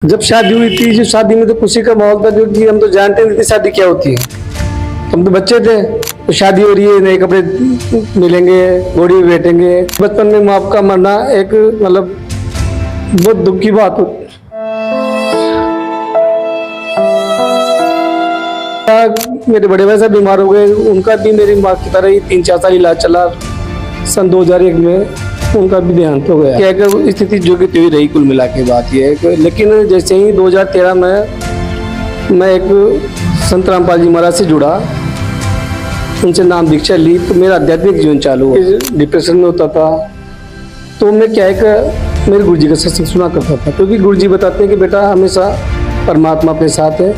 जब शादी हुई थी, जो शादी में तो खुशी का माहौल था, क्योंकि हम तो जानते नहीं थे शादी क्या होती है। हम तो बच्चे थे, तो शादी हो रही है, नए कपड़े मिलेंगे, घोड़ी में बैठेंगे। बचपन में माँ बाप का मरना एक मतलब बहुत दुख की बात होती। मेरे बड़े भाई साहब बीमार हो गए, उनका भी मेरी माँ की तरह ही 3-4 साल इलाज चला। सन 2001 में उनका भी देहांत हो गया। क्या कि स्थिति जो कि त्यों ही रही, कुल मिला के बात यह है कि लेकिन जैसे ही 2013 में मैं एक संत रामपाल जी महाराज से जुड़ा, उनसे नाम दीक्षा ली, तो मेरा आध्यात्मिक जीवन चालू हुआ। डिप्रेशन में होता था, तो मैं क्या है कि मेरे गुरु जी का सत्संग सुना करता था, क्योंकि गुरु जी बताते हैं कि बेटा हमेशा परमात्मा अपने साथ है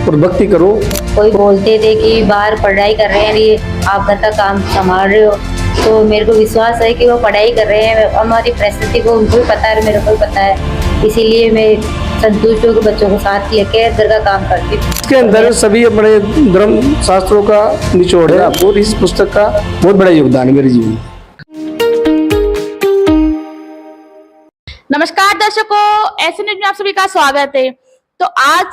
और भक्ति करो। कोई बोलते थे कि बाहर पढ़ाई कर रहे हैं, ये आप घर का काम संभाल रहे हो, तो मेरे को विश्वास है कि वो पढ़ाई कर रहे हैं। हमारी परिस्थिति को उनको भी पता है, मेरे को भी पता है, इसीलिए मैं संतुष्ट होकर बच्चों को साथ लेके घर का काम करती हूँ। इसके अंदर सभी बड़े धर्म शास्त्रों का निचोड़ है और इस पुस्तक का बहुत बड़ा योगदान है मेरे जीवन में। नमस्कार दर्शकों, ऐसे न्यूज में आप सभी का स्वागत है। तो आज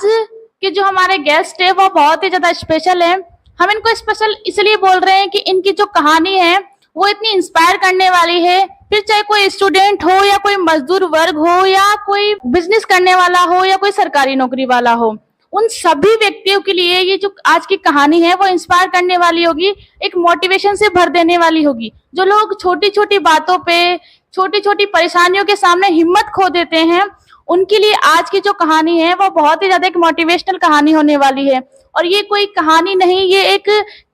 के जो हमारे गेस्ट है वो बहुत ही ज्यादा स्पेशल है। हम इनको स्पेशल इसलिए बोल रहे हैं कि इनकी जो कहानी है वो इतनी इंस्पायर करने वाली है। फिर चाहे कोई स्टूडेंट हो या कोई मजदूर वर्ग हो या कोई बिजनेस करने वाला हो या कोई सरकारी नौकरी वाला हो, उन सभी व्यक्तियों के लिए ये जो आज की कहानी है वो इंस्पायर करने वाली होगी, एक मोटिवेशन से भर देने वाली होगी। जो लोग छोटी छोटी बातों पे, छोटी छोटी परेशानियों के सामने हिम्मत खो देते हैं, उनके लिए आज की जो कहानी है वो बहुत ही ज्यादा एक मोटिवेशनल कहानी होने वाली है। और ये कोई कहानी नहीं, ये एक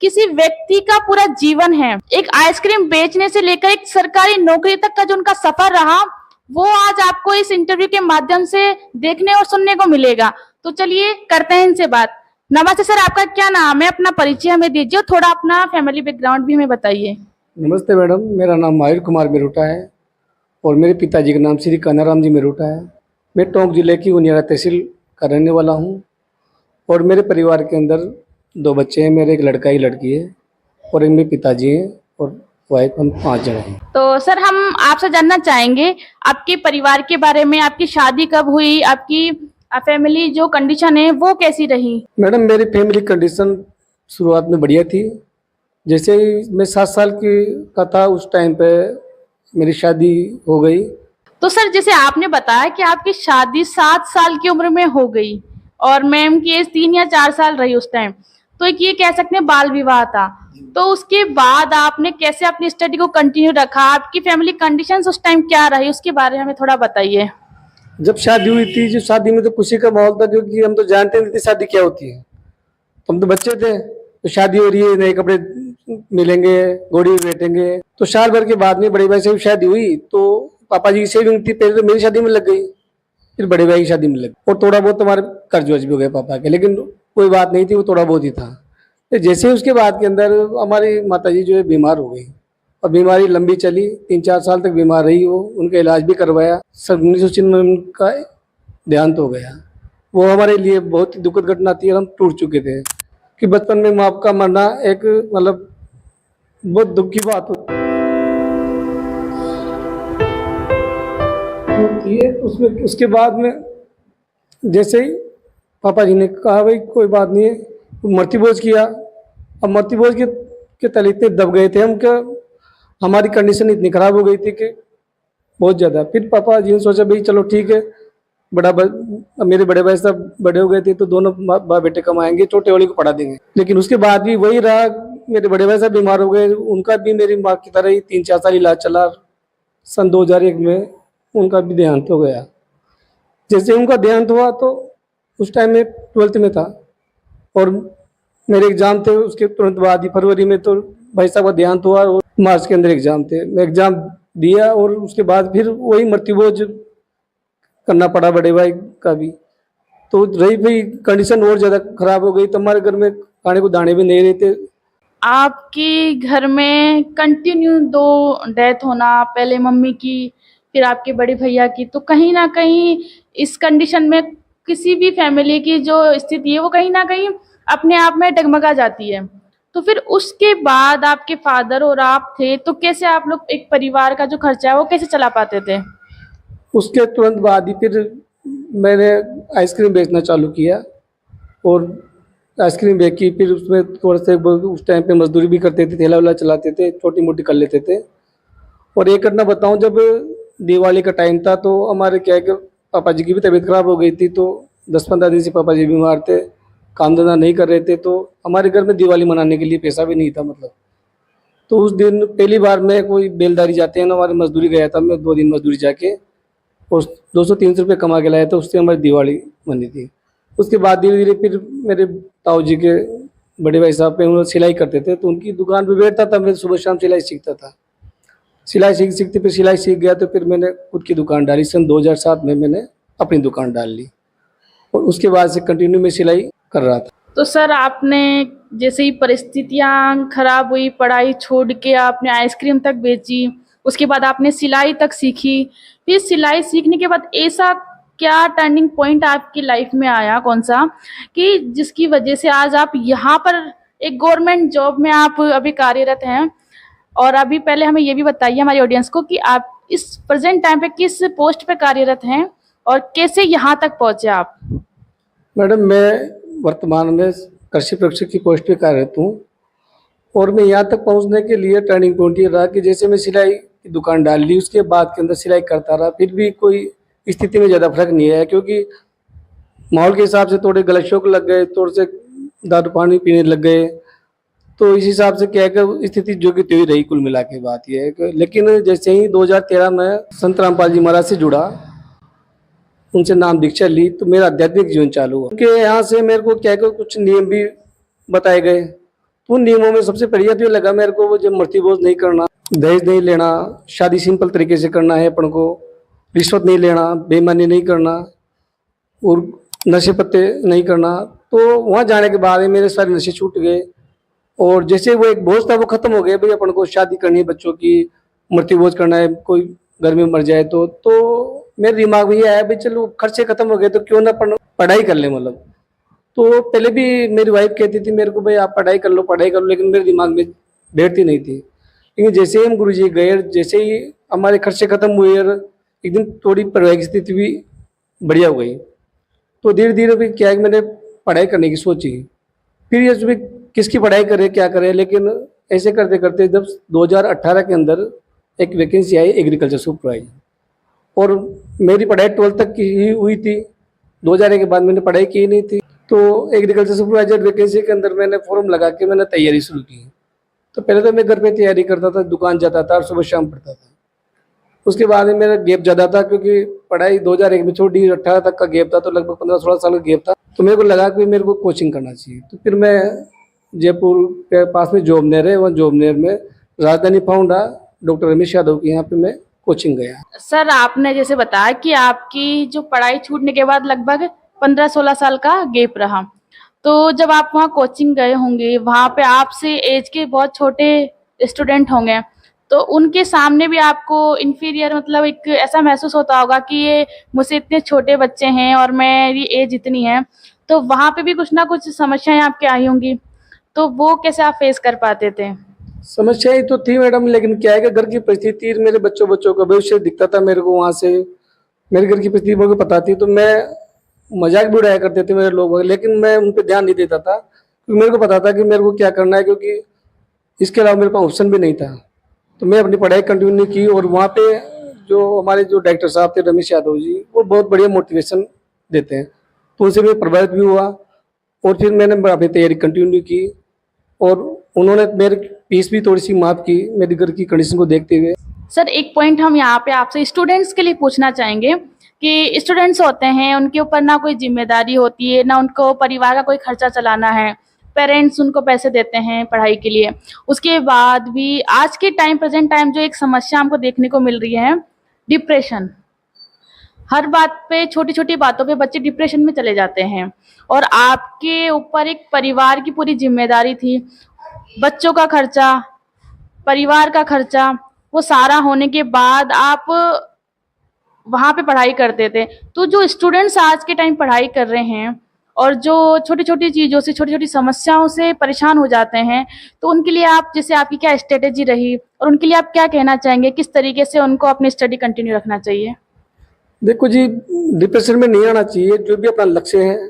किसी व्यक्ति का पूरा जीवन है। एक आइसक्रीम बेचने से लेकर एक सरकारी नौकरी तक का जो उनका सफर रहा, वो आज आपको इस इंटरव्यू के माध्यम से देखने और सुनने को मिलेगा। तो चलिए करते हैं इनसे बात। नमस्ते सर, आपका क्या नाम है? अपना परिचय हमें दीजिए, थोड़ा अपना फैमिली बैकग्राउंड भी हमें बताइए। नमस्ते मैडम, मेरा नाम माहिर कुमार मेरूटा है और मेरे पिताजी का नाम श्री कान्हाराम जी मेरूटा है। मैं टोंक जिले की उनियारा तहसील का रहने वाला हूँ और मेरे परिवार के अंदर 2 बच्चे हैं। मेरे एक लड़का ही लड़की है और एक मेरे पिताजी हैं और वाइफ, हम 5 जने हैं। तो सर हम आपसे जानना चाहेंगे आपके परिवार के बारे में, आपकी शादी कब हुई, आपकी फैमिली जो कंडीशन है वो कैसी रही? मैडम मेरी फैमिली कंडीशन शुरुआत में बढ़िया थी। जैसे ही मैं 7 साल की का था उस टाइम पे मेरी शादी हो गई। तो सर जैसे आपने बताया कि आपकी शादी 7 साल की उम्र में हो गई और मैम की एज 3 या 4 साल रही उस टाइम, तो एक ये कह सकते हैं बाल विवाह था। तो उसके बाद आपने कैसे अपनी स्टडी को कंटिन्यू रखा? आपकी फैमिली कंडीशंस उस टाइम क्या रही, उसके बारे में हमें थोड़ा बताइए। जब शादी हुई थी, जो शादी में तो खुशी का माहौल था, क्योंकि हम तो जानते नहीं थे शादी क्या होती है। हम तो बच्चे थे, तो शादी हो रही है, नए कपड़े मिलेंगे, घोड़ी में बैठेंगे। तो साल भर के बाद में बड़े भाई से शादी हुई, तो पापा जी की सेविंग थी, पहले तो मेरी शादी में लग गई, फिर बड़े भाई की शादी में लग, और थोड़ा बहुत हमारे कर्ज वर्ज भी हो गए पापा के, लेकिन कोई बात नहीं थी, वो थोड़ा बहुत ही था। तो जैसे उसके बाद के अंदर हमारी माता जी जो है बीमार हो गई और बीमारी लंबी चली, 3-4 साल तक बीमार रही वो। उनका इलाज भी करवाया। 1996 में उनका देहांत हो गया। वो हमारे लिए बहुत ही दुखद घटना थी और हम टूट चुके थे कि बचपन में माँ बाप का मरना एक मतलब बहुत दुख की बात होती है। उसमें उसके बाद में जैसे ही पापा जी ने कहा भाई कोई बात नहीं है, मृत्यु भोज किया। अब मृत्यु भोज के तले इतने दब गए थे हम, क्या हमारी कंडीशन इतनी खराब हो गई थी कि बहुत ज़्यादा। फिर पापा जी ने सोचा भाई चलो ठीक है, मेरे बड़े भाई साहब बड़े हो गए थे, तो दोनों बाप बेटे कमाएंगे, छोटे वाले को पढ़ा देंगे। लेकिन उसके बाद भी वही रहा, मेरे बड़े भाई साहब बीमार हो गए, उनका भी मेरी माँ की तरह ही 3-4 साल इलाज चला। सन 2001 में उनका भी देहांत हो गया। जैसे उनका देहांत हुआ तो उस टाइम में 12th में था और मेरे एग्ज़ाम थे। उसके तुरंत बाद ही फरवरी में तो भाई साहब का देहांत हुआ और मार्च के अंदर एग्ज़ाम थे। मैं एग्ज़ाम दिया और उसके बाद फिर वही मृत्यु भोज करना पड़ा बड़े भाई का भी। तो रही भाई कंडीशन और ज़्यादा ख़राब हो गई, तो हमारे घर में खाने को दाने भी नहीं रहते। आपके घर में कंटिन्यू 2 डेथ होना, पहले मम्मी की फिर आपके बड़े भैया की, तो कहीं ना कहीं इस कंडीशन में किसी भी फैमिली की जो स्थिति है वो कहीं ना कहीं अपने आप में डगमगा जाती है। तो फिर उसके बाद आपके फादर और आप थे, तो कैसे आप लोग एक परिवार का जो खर्चा है वो कैसे चला पाते थे? उसके तुरंत बाद ही फिर मैंने आइसक्रीम बेचना चालू किया और आइसक्रीम बेच की फिर उसमें थोड़ा सा उस टाइम पे मजदूरी भी करते थे, ठेला वेला चलाते थे, छोटी मोटी कर लेते थे। और एक घटना बताऊं, जब दिवाली का टाइम था तो हमारे क्या है कि पापा जी की भी तबीयत खराब हो गई थी, तो 10-15 दिन से पापा जी बीमार थे, काम धंधा नहीं कर रहे थे, तो हमारे घर में दिवाली मनाने के लिए पैसा भी नहीं था मतलब। तो उस दिन पहली बार मैं कोई बेलदारी जाते हैं ना, हमारी मजदूरी गया था, मैं 2 दिन मजदूरी जाके और 200-300 रुपये कमा के लाया था, उससे हमारी दिवाली बनी थी। उसके बाद धीरे धीरे फिर मेरे ताऊ जी के बड़े भाई साहब पे उन्होंने सिलाई करते थे, तो उनकी दुकान पे बैठता था, मैं सुबह शाम सिलाई सीखता था। सिलाई सीखते फिर सिलाई सीख गया, तो फिर मैंने खुद की दुकान डाली। सन 2007 में मैंने अपनी दुकान डाल ली और उसके बाद से कंटिन्यू मैं सिलाई कर रहा था। तो सर आपने जैसे ही परिस्थितियां खराब हुई, पढ़ाई छोड़ के आपने आइसक्रीम तक बेची, उसके बाद आपने सिलाई तक सीखी। फिर सिलाई सीखने के बाद ऐसा क्या टर्निंग पॉइंट आपकी लाइफ में आया, कौन सा, कि जिसकी वजह से आज आप यहाँ पर एक गवर्नमेंट जॉब में आप अभी कार्यरत हैं? और अभी पहले हमें ये भी बताइए हमारी ऑडियंस को कि आप इस प्रेजेंट टाइम पे किस पोस्ट पे कार्यरत हैं और कैसे यहाँ तक पहुंचे आप? मैडम, मैं वर्तमान में कृषि प्रशिक्षक की पोस्ट पे कार्यरत हूँ और मैं यहाँ तक पहुँचने के लिए टर्निंग पॉइंट ये रहा कि जैसे मैं सिलाई की दुकान डाल ली, उसके बाद के अंदर सिलाई करता रहा, फिर भी कोई स्थिति में ज़्यादा फर्क नहीं आया, क्योंकि माहौल के हिसाब से थोड़े गलत शौक लग गए, थोड़े से दारू पानी पीने लग गए, तो इस हिसाब से क्या है कि स्थिति जो की त्यों ही रही। कुल मिला के बात यह है कि लेकिन जैसे ही 2013 में संत रामपाल जी महाराज से जुड़ा, उनसे नाम दीक्षा ली, तो मेरा आध्यात्मिक जीवन चालू हुआ। उनके यहाँ से मेरे को क्या है कि कुछ नियम भी बताए गए, तो उन नियमों में सबसे बढ़िया तो ये लगा मेरे को, वो जब मृत्यु भोज नहीं करना, दहेज नहीं लेना, शादी सिंपल तरीके से करना है अपन को, रिश्वत नहीं लेना, बेईमानी नहीं करना और नशे पत्ते नहीं करना। तो वहाँ जाने के बाद मेरे सारे नशे छूट गए और जैसे वो एक बोझ था वो खत्म हो गया। भाई अपन को शादी करनी है, बच्चों की मृत्यु भोज करना है, कोई घर में मर जाए तो मेरे दिमाग में ये आया भाई चलो खर्चे खत्म हो गए तो क्यों ना पढ़ाई कर ले मतलब। तो पहले भी मेरी वाइफ कहती थी मेरे को, भाई आप पढ़ाई कर लो पढ़ाई कर लो, लेकिन मेरे दिमाग में बैठती नहीं थी। लेकिन जैसे ही हम गुरुजी गए, जैसे ही हमारे खर्चे खत्म हुए और एक दिन थोड़ी पारिवारिक स्थिति भी बढ़िया हो गई, तो धीरे धीरे भी क्या है कि मैंने पढ़ाई करने की सोची। फिर ये भी किसकी पढ़ाई करे क्या करे, लेकिन ऐसे करते करते जब 2018 के अंदर एक वैकेंसी आई एग्रीकल्चर सुपरवाइजर, और मेरी पढ़ाई 12th तक की ही हुई थी। 2001 के बाद मैंने पढ़ाई की नहीं थी, तो एग्रीकल्चर सुपरवाइजर वैकेंसी के अंदर मैंने फॉर्म लगा के मैंने तैयारी शुरू की। तो पहले तो मैं घर पे तैयारी करता था, दुकान जाता था और सुबह शाम पढ़ता था। उसके बाद में मेरा गैप ज़्यादा था, क्योंकि पढ़ाई 2001 में छोड़ी, 18 तक का गैप था, तो लगभग 15-16 साल का गैप था। तो मेरे को लगा कि मेरे को कोचिंग करना चाहिए। तो फिर मैं जयपुर के पास में जोबनेर है, वहाँ जोबनेर में राजधानी फाउंडा डॉक्टर रमेश यादव के यहाँ पे मैं कोचिंग गया। सर आपने जैसे बताया कि आपकी जो पढ़ाई छूटने के बाद लगभग 15-16 साल का गैप रहा, तो जब आप वहाँ कोचिंग गए होंगे, वहाँ पे आपसे एज के बहुत छोटे स्टूडेंट होंगे, तो उनके सामने भी आपको इन्फीरियर मतलब एक ऐसा महसूस होता होगा कि ये मुझसे इतने छोटे बच्चे हैं और मेरी एज इतनी है, तो वहाँ पे भी कुछ ना कुछ समस्याएं आपके आई होंगी, तो वो कैसे आप फेस कर पाते थे? समस्याएं तो थी मैडम, लेकिन क्या है कि घर की परिस्थिति, मेरे बच्चों का भविष्य दिखता था मेरे को। वहाँ से मेरे घर की परिस्थिति मेरे को पता थी, तो मैं मजाक भी उड़ाया करते थे मेरे लोग, लेकिन मैं उन पर ध्यान नहीं देता था, क्योंकि मेरे को पता था कि मेरे को क्या करना है, क्योंकि इसके अलावा मेरे पास ऑप्शन भी नहीं था। तो मैं अपनी पढ़ाई कंटिन्यू की और वहाँ पे जो हमारे जो डायरेक्टर साहब थे रमेश यादव जी, वो बहुत बढ़िया मोटिवेशन देते हैं, तो उनसे मैं प्रभावित भी हुआ और फिर मैंने अपनी तैयारी कंटिन्यू की और उन्होंने मेरी फीस भी थोड़ी सी माफ़ की मेरी घर की कंडीशन को देखते हुए। सर एक पॉइंट हम यहाँ पे आपसे स्टूडेंट्स के लिए पूछना चाहेंगे कि स्टूडेंट्स होते हैं, उनके ऊपर ना कोई जिम्मेदारी होती है, ना उनको परिवार का कोई खर्चा चलाना है, पेरेंट्स उनको पैसे देते हैं पढ़ाई के लिए, उसके बाद भी आज के टाइम प्रेजेंट टाइम जो एक समस्या हमको देखने को मिल रही है, डिप्रेशन। हर बात पे, छोटी छोटी बातों पे बच्चे डिप्रेशन में चले जाते हैं, और आपके ऊपर एक परिवार की पूरी जिम्मेदारी थी, बच्चों का खर्चा, परिवार का खर्चा, वो सारा होने के बाद आप वहाँ पे पढ़ाई करते थे। तो जो स्टूडेंट्स आज के टाइम पढ़ाई कर रहे हैं और जो छोटी छोटी चीज़ों से, छोटी छोटी समस्याओं से परेशान हो जाते हैं, तो उनके लिए आप, जैसे आपकी क्या स्ट्रेटेजी रही और उनके लिए आप क्या कहना चाहेंगे, किस तरीके से उनको अपनी स्टडी कंटिन्यू रखना चाहिए? देखो जी, डिप्रेशन में नहीं आना चाहिए। जो भी अपना लक्ष्य है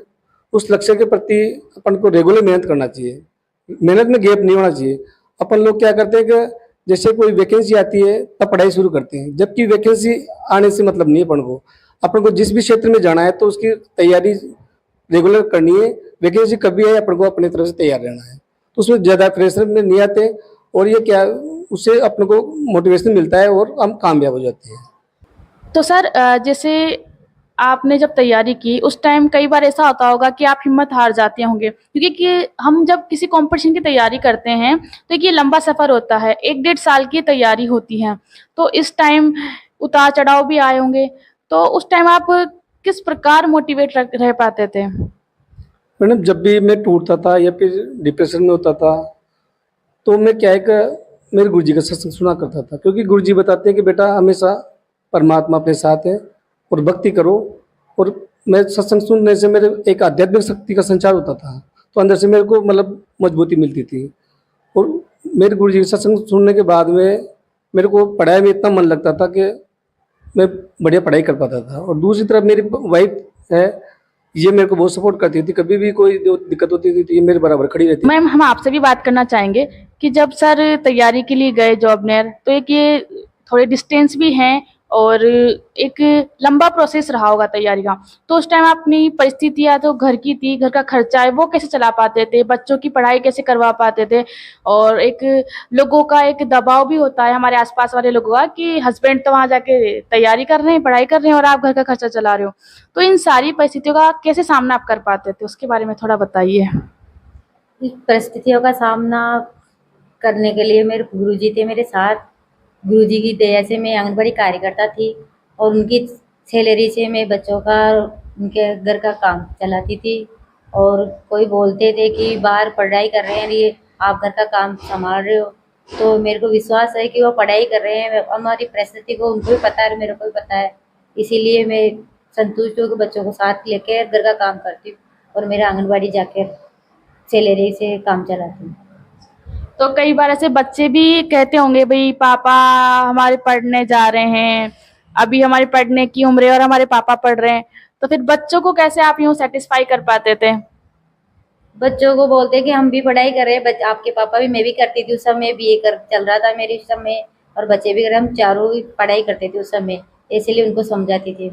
उस लक्ष्य के प्रति अपन को रेगुलर मेहनत करना चाहिए, मेहनत में गैप नहीं होना चाहिए। अपन लोग क्या करते हैं कि जैसे कोई वैकेंसी आती है तब पढ़ाई शुरू करते हैं, जबकि वैकेंसी आने से मतलब नहीं है। अपन को जिस भी क्षेत्र में जाना है तो उसकी तैयारी रेगुलर करनी है। वैकेंसी कभी है अपन को अपनी तरफ से तैयार रहना है, तो उसमें ज़्यादा प्रेशर में नहीं आते और ये क्या, उससे अपने को मोटिवेशन मिलता है और हम कामयाब हो जाते हैं। तो सर जैसे आपने जब तैयारी की उस टाइम कई बार ऐसा होता होगा कि आप हिम्मत हार जाते होंगे, क्योंकि कि हम जब किसी कंपटीशन की तैयारी करते हैं तो ये लंबा सफ़र होता है, 1-1.5 साल की तैयारी होती है। तो इस टाइम उतार चढ़ाव भी आए होंगे, तो उस टाइम आप किस प्रकार मोटिवेट रह पाते थे? मैडम, जब भी मैं टूटता था या फिर डिप्रेशन में होता था तो मैं क्या है कि मेरे गुरुजी का सत्संग सुना करता था, क्योंकि गुरुजी बताते हैं कि बेटा हमेशा परमात्मा अपने साथ है और भक्ति करो। और मैं सत्संग सुनने से मेरे एक आध्यात्मिक शक्ति का संचार होता था, तो अंदर से मेरे को मतलब मजबूती मिलती थी। और मेरे गुरुजी के सत्संग सुनने के बाद में मेरे को पढ़ाई में इतना मन लगता था कि मैं बढ़िया पढ़ाई कर पाता था। और दूसरी तरफ मेरी वाइफ है, ये मेरे को बहुत सपोर्ट करती थी, कभी भी कोई दिक्कत होती थी तो ये मेरे बराबर खड़ी रहती। मैम, हम आपसे भी बात करना चाहेंगे कि जब सर तैयारी के लिए गए जॉबनेर, तो एक ये थोड़े डिस्टेंस भी हैं और एक लंबा प्रोसेस रहा होगा तैयारी का, तो उस टाइम अपनी परिस्थितियाँ तो घर की थी, घर का खर्चा है वो कैसे चला पाते थे, बच्चों की पढ़ाई कैसे करवा पाते थे, और एक लोगों का एक दबाव भी होता है हमारे आसपास वाले लोगों का कि हस्बैंड तो वहाँ जाके तैयारी कर रहे हैं, पढ़ाई कर रहे हैं और आप घर का खर्चा चला रहे हो। तो इन सारी परिस्थितियों का कैसे सामना आप कर पाते थे, उसके बारे में थोड़ा बताइए। इस परिस्थितियों का सामना करने के लिए मेरे गुरुजी थे मेरे साथ। गुरुजी की दया से मैं आंगनबाड़ी कार्यकर्ता थी और उनकी सैलरी से मैं बच्चों का, उनके घर का काम चलाती थी। और कोई बोलते थे कि बाहर पढ़ाई कर रहे हैं, ये आप घर का काम संभाल रहे हो, तो मेरे को विश्वास है कि वो पढ़ाई कर रहे हैं। हमारी परिस्थिति को उनको भी पता है, मेरे को भी पता है, इसीलिए मैं संतुष्ट होकर बच्चों को साथ लेकर घर का काम करती हूँ और मेरा आंगनबाड़ी जाकर सैलरी से काम चलाती हूँ। तो कई बार ऐसे बच्चे भी कहते होंगे, भाई पापा हमारे पढ़ने जा रहे हैं, अभी हमारी पढ़ने की उम्र है और हमारे पापा पढ़ रहे हैं, तो फिर बच्चों को कैसे आप यूँ सेटिस्फाई कर पाते थे? बच्चों को बोलते कि हम भी पढ़ाई कर रहे हैं, आपके पापा भी, मैं भी करती थी उस समय, बीए कर चल रहा था मेरे समय, और बच्चे भी कर रहे, हम चारों ही पढ़ाई करते थे उस समय, इसलिए उनको समझाती थी।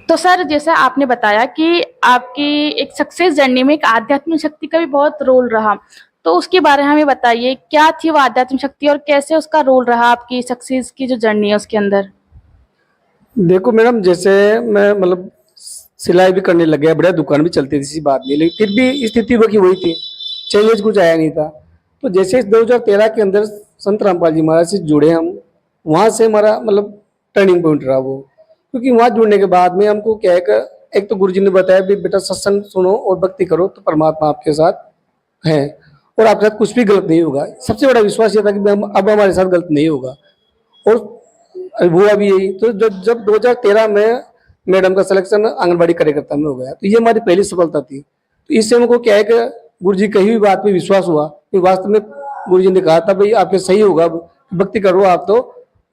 तो सर जैसा आपने बताया कि आपकी एक सक्सेस जर्नी में एक आध्यात्मिक शक्ति का भी बहुत रोल रहा, तो उसके बारे में हमें बताइए, क्या थी वो आध्यात्मिक शक्ति और कैसे उसका रोल रहा आपकी सक्सेस की जो जर्नी है उसके अंदर? देखो मैडम, जैसे मैं मतलब सिलाई भी करने लग गया, बढ़िया दुकान भी चलती थी, इसी बात नहीं, लेकिन फिर भी स्थिति वो की वही थी, चैलेंज कुछ आया नहीं था। तो जैसे इस 2013 के अंदर संत रामपाल जी महाराज से जुड़े हम, वहाँ से हमारा मतलब टर्निंग पॉइंट रहा वो, क्योंकि वहाँ जुड़ने के बाद में हमको क्या है कि एक तो गुरुजी ने बताया भी बेटा सत्संग सुनो और भक्ति करो तो परमात्मा आपके साथ है और आपके साथ कुछ भी गलत नहीं होगा। सबसे बड़ा विश्वास ये था कि अब हमारे साथ गलत नहीं होगा, और वो अभी यही। तो जब 2013 में मैडम का सिलेक्शन आंगनबाड़ी कार्यकर्ता में हो गया, तो ये हमारी पहली सफलता थी। तो इससे हमको क्या है कि गुरुजी कही हुई बात पे विश्वास हुआ कि वास्तव में गुरुजी ने कहा था भाई आपके सही होगा, भक्ति करो आप तो,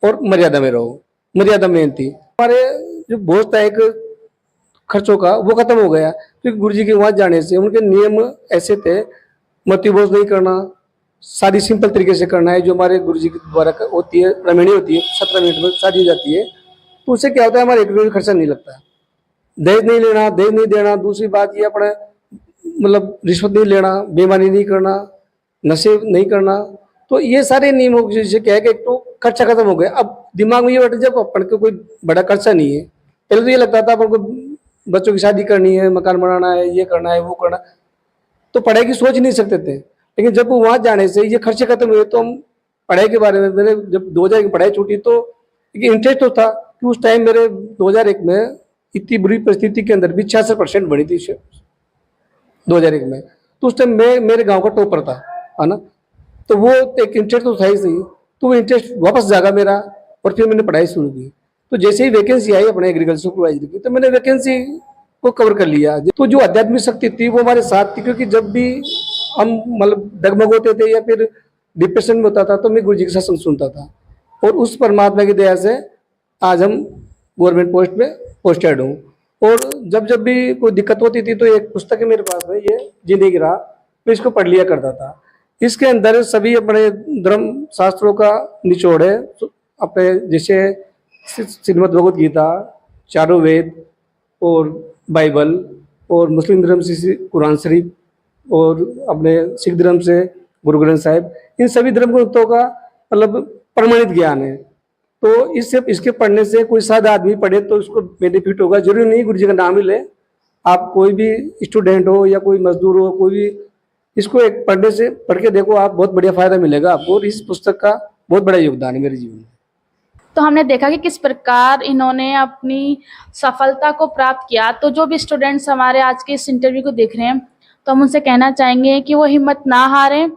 और मर्यादा में रहो। मर्यादा मेन थी। हमारे जो बोझ था एक खर्चों का, वो खत्म हो गया, क्योंकि गुरुजी के वहाँ जाने से उनके नियम ऐसे थे, मतिभोज नहीं करना, शादी सिंपल तरीके से करना है, जो हमारे गुरुजी के द्वारा होती है, रमणी होती है, 17 मिनट में शादी हो जाती है। तो उससे क्या होता है, हमारे एक रुपये खर्चा नहीं लगता। दहेज नहीं लेना, दहेज नहीं देना, दूसरी बात ये अपने मतलब रिश्वत नहीं लेना, बेईमानी नहीं करना, नशे नहीं करना। तो ये सारे नियम हो जिससे क्या है कि एक तो खर्चा खत्म हो गया। अब दिमाग में ये बैठे जब अपन को कोई बड़ा खर्चा नहीं है, पहले तो ये लगता था अपन को बच्चों की शादी करनी है, मकान बनाना है, ये करना है, वो करना, तो पढ़ाई की सोच नहीं सकते थे। लेकिन जब वहाँ जाने से ये खर्चे खत्म हुए तो हम पढ़ाई के बारे में, मैंने जब 2001 की पढ़ाई छूटी तो एक इंटरेस्ट तो था कि उस टाइम मेरे 2001 में इतनी बुरी परिस्थिति के अंदर भी 66% बढ़ी थी 2001 में। तो उस टाइम मैं मेरे गांव का टॉपर था, है ना, तो वो एक इंटरेस्ट तो था ही सही। तो वो इंटरेस्ट वापस जागा मेरा और फिर मैंने पढ़ाई शुरू की। तो जैसे ही वैकेंसी आई अपने एग्रीकल्चर सुपरवाइजर की, तो मैंने वैकेंसी को कवर कर लिया। तो जो आध्यात्मिक शक्ति थी वो हमारे साथ थी, क्योंकि जब भी हम मतलब डगमग होते थे या फिर डिप्रेशन में होता था तो मैं गुरुजी के सत्संग सुनता था, और उस परमात्मा की दया से आज हम गवर्नमेंट पोस्ट पे पोस्टेड हूँ। और जब जब भी कोई दिक्कत होती थी तो एक पुस्तक है मेरे पास में, ये जिंदगी की राह, मैं इसको पढ़ लिया करता था। इसके अंदर सभी अपने धर्म शास्त्रों का निचोड़ है। तो अपने जैसे श्रीमद् भगवत गीता, चारों वेद और बाइबल, और मुस्लिम धर्म से कुरान शरीफ, और अपने सिख धर्म से गुरु ग्रंथ साहिब, इन सभी धर्म ग्रंथों का मतलब प्रमाणित ज्ञान है। तो इससे इसके पढ़ने से कोई सादा आदमी पढ़े तो उसको बेनिफिट होगा। जरूरी नहीं गुरु जी का नाम ही ले, आप कोई भी स्टूडेंट हो या कोई मजदूर हो, कोई भी, इसको एक पढ़ने से पढ़ के देखो आप, बहुत बढ़िया फायदा मिलेगा आपको। और इस पुस्तक का बहुत बड़ा योगदान है मेरे जीवन में। तो हमने देखा कि किस प्रकार इन्होंने अपनी सफलता को प्राप्त किया। तो जो भी स्टूडेंट्स हमारे आज के इस इंटरव्यू को देख रहे हैं, तो हम उनसे कहना चाहेंगे कि वो हिम्मत ना हारें,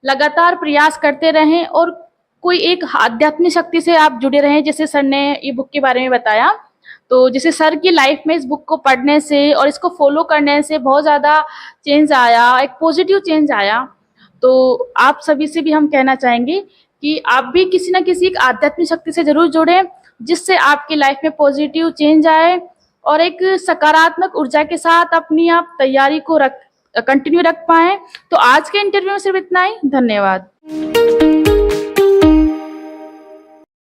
लगातार प्रयास करते रहें और कोई एक आध्यात्मिक शक्ति से आप जुड़े रहें। जैसे सर ने ये बुक के बारे में बताया, तो जैसे सर की लाइफ में इस बुक को पढ़ने से और इसको फॉलो करने से बहुत ज़्यादा चेंज आया, एक पॉजिटिव चेंज आया। तो आप सभी से भी हम कहना चाहेंगे कि आप भी किसी न किसी एक आध्यात्मिक शक्ति से जरूर जुड़ें, जिससे आपकी लाइफ में पॉजिटिव चेंज आए और एक सकारात्मक ऊर्जा के साथ अपनी आप तैयारी को कंटिन्यू रख पाएं। तो आज के इंटरव्यू में सिर्फ इतना ही। धन्यवाद।